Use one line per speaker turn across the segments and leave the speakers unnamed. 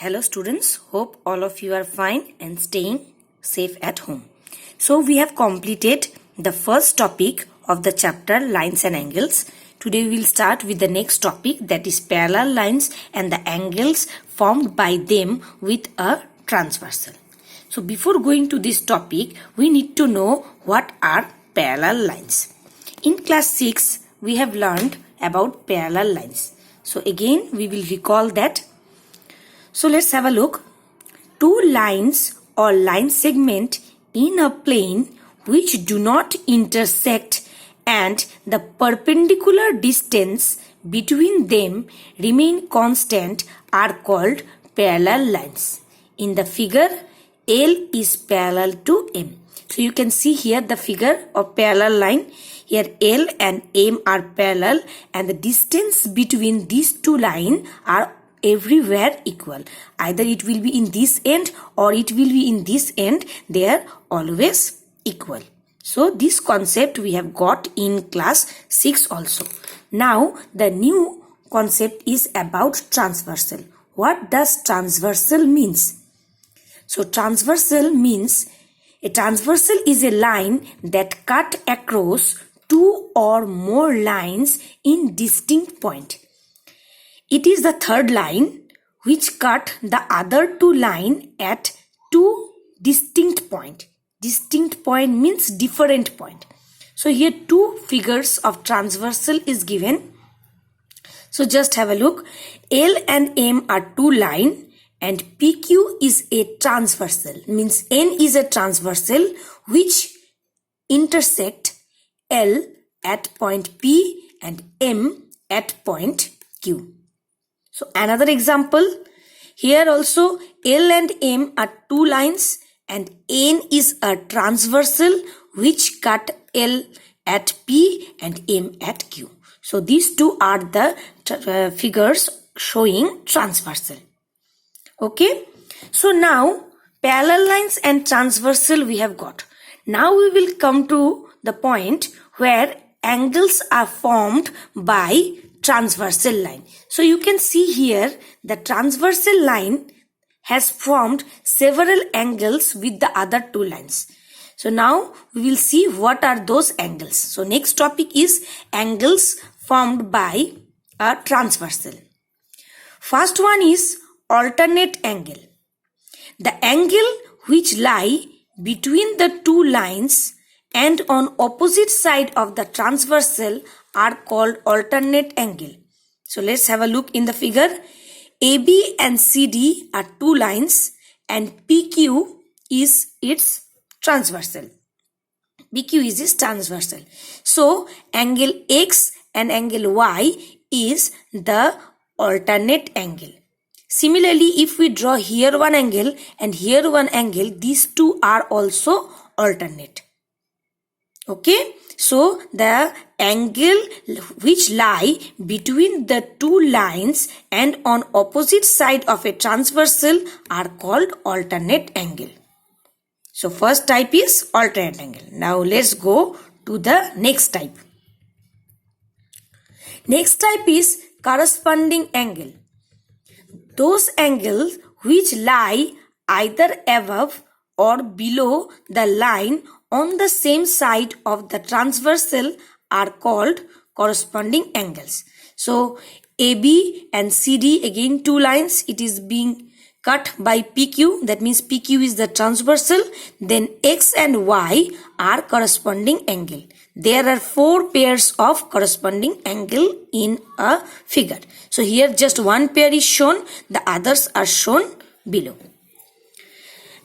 Hello students, hope all of you are fine and staying safe at home. So we have completed the first topic of the chapter lines and angles. Today we will start with the next topic, that is parallel lines and the angles formed by them with a transversal. So before going to this topic, we need to know what are parallel lines. In class 6, we have learned about parallel lines. So again, we will recall that. So let's have a look. Two lines or line segment in a plane which do not intersect and the perpendicular distance between them remain constant are called parallel lines. In the figure, L is parallel to M. So you can see here the figure of parallel line. Here L and M are parallel and the distance between these two lines are everywhere equal. Either it will be in this end or it will be in this end. They are always equal. So this concept we have got in class 6 also. Now the new concept is about transversal. What does transversal means? So transversal means a transversal is a line that cut across two or more lines in distinct point. It is the third line which cut the other two lines at two distinct point. Distinct point means different point. So here two figures of transversal is given. So just have a look. L and M are two lines and PQ is a transversal. Means N is a transversal which intersect L at point P and M at point Q. So another example, here also L and M are two lines and N is a transversal which cut L at P and M at Q. So these two are the figures showing transversal. Okay. So now parallel lines and transversal we have got. Now we will come to the point where angles are formed by transversal line. So you can see here the transversal line has formed several angles with the other two lines. So now we will see what are those angles. So next topic is angles formed by a transversal. First one is alternate angle. The angle which lie between the two lines and on opposite side of the transversal are called alternate angle. So let's have a look in the figure. AB and CD are two lines and PQ is its transversal. PQ is its transversal. So angle X and angle Y is the alternate angle. Similarly, if we draw here one angle and here one angle, these two are also alternate. Okay, so the angle which lie between the two lines and on opposite side of a transversal are called alternate angle. So first type is alternate angle. Now let's go to the next type. Next type is corresponding angle. Those angles which lie either above or below the line on the same side of the transversal are called corresponding angles. So AB and CD, again two lines, it is being cut by PQ, that means PQ is the transversal. Then X and Y are corresponding angle. There are four pairs of corresponding angle in a figure. So here just one pair is shown, the others are shown below.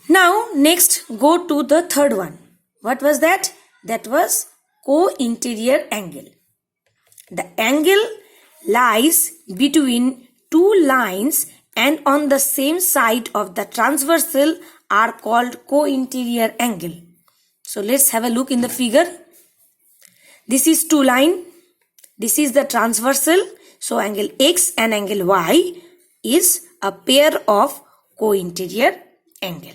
Now next go to the third one. What was that? That was co-interior angle. The angle lies between two lines and on the same side of the transversal are called co-interior angle. So let's have a look in the figure. This is two line. This is the transversal. So angle X and angle Y is a pair of co-interior angle.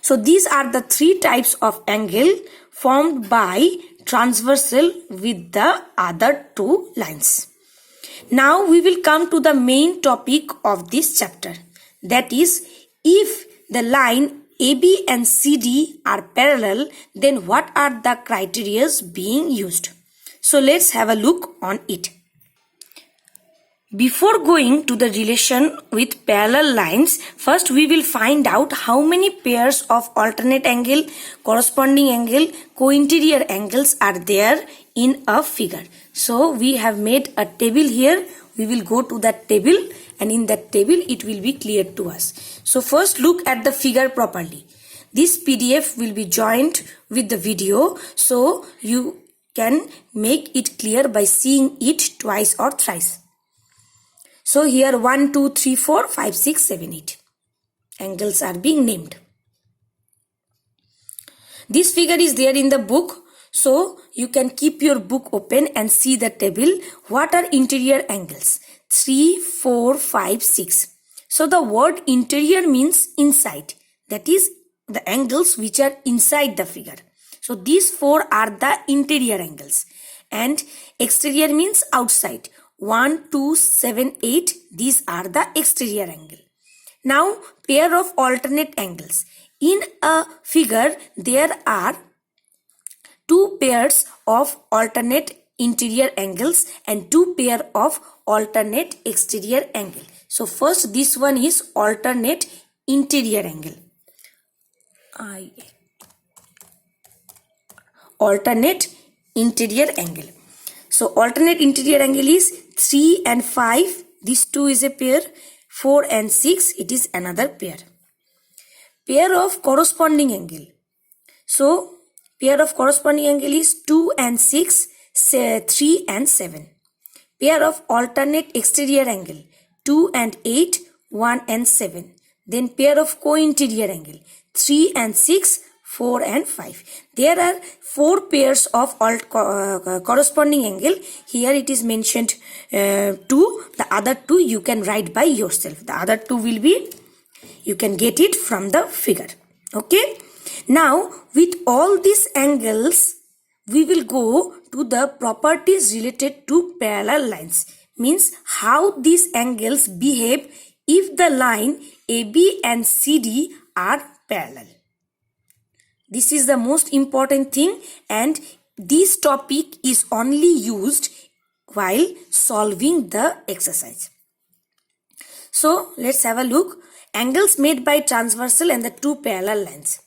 So these are the three types of angle formed by transversal with the other two lines. Now we will come to the main topic of this chapter. That is, if the line AB and CD are parallel, then what are the criteria being used? So let's have a look on it. Before going to the relation with parallel lines, first we will find out how many pairs of alternate angle, corresponding angle, co-interior angles are there in a figure. So we have made a table here. We will go to that table, and in that table it will be clear to us. So first look at the figure properly. This PDF will be joined with the video, so you can make it clear by seeing it twice or thrice. So here 1, 2, 3, 4, 5, 6, 7, 8 angles are being named. This figure is there in the book, so you can keep your book open and see the table. What are interior angles? 3, 4, 5, 6. So the word interior means inside. That is the angles which are inside the figure. So these 4 are the interior angles. And exterior means outside. 1, 2, 7, 8. These are the exterior angle. Now pair of alternate angles. In a figure there are 2 pairs of alternate interior angles and 2 pair of alternate exterior angle. So first this one is alternate interior angle. Alternate interior angle. So alternate interior angle is 3 and 5. This 2 is a pair. 4 and 6, it is another pair. Pair of corresponding angle. So pair of corresponding angle is 2 and 6, 3 and 7. Pair of alternate exterior angle. 2 and 8, 1 and 7. Then pair of co-interior angle. 3 and 6, 4 and 5. There are 4 pairs of corresponding angle. Here it is mentioned 2. The other 2 you can write by yourself. The other 2 will be, you can get it from the figure. Okay. Now with all these angles, we will go to the properties related to parallel lines. Means how these angles behave if the line AB and CD are parallel. This is the most important thing, and this topic is only used while solving the exercise. So let's have a look. Angles made by transversal and the 2 parallel lines.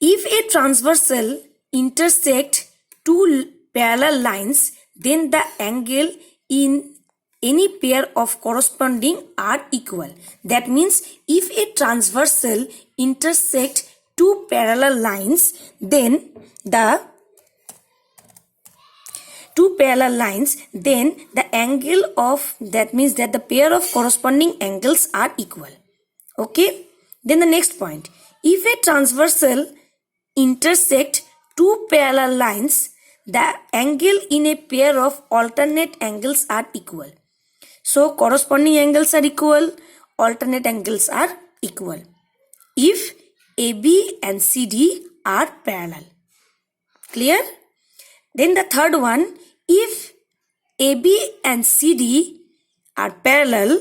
If a transversal intersect 2 parallel lines, then the angle in any pair of corresponding are equal. That means if a transversal intersect 2 parallel lines, then the angle of, that means that the pair of corresponding angles are equal. Okay. Then the next point, if a transversal intersect 2 parallel lines, the angle in a pair of alternate angles are equal. So corresponding angles are equal, alternate angles are equal if AB and CD are parallel. Clear? Then the third one, if AB and CD are parallel,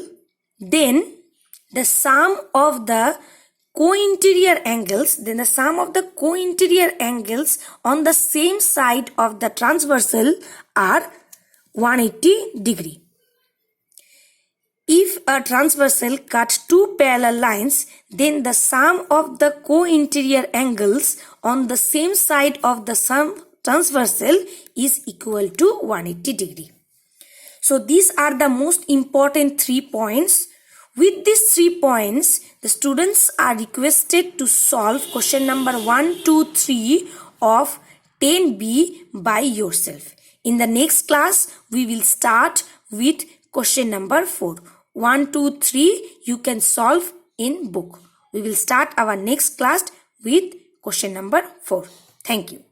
then the sum of the co-interior angles, on the same side of the transversal are 180 degree. If a transversal cuts 2 parallel lines, then the sum of the co-interior angles on the same side of the transversal is equal to 180 degree. So these are the most important 3 points. With these 3 points, the students are requested to solve question number 1, 2, 3 of 10B by yourself. In the next class, we will start with question number 4. 1, 2, 3 you can solve in book. We will start our next class with question number 4. Thank you.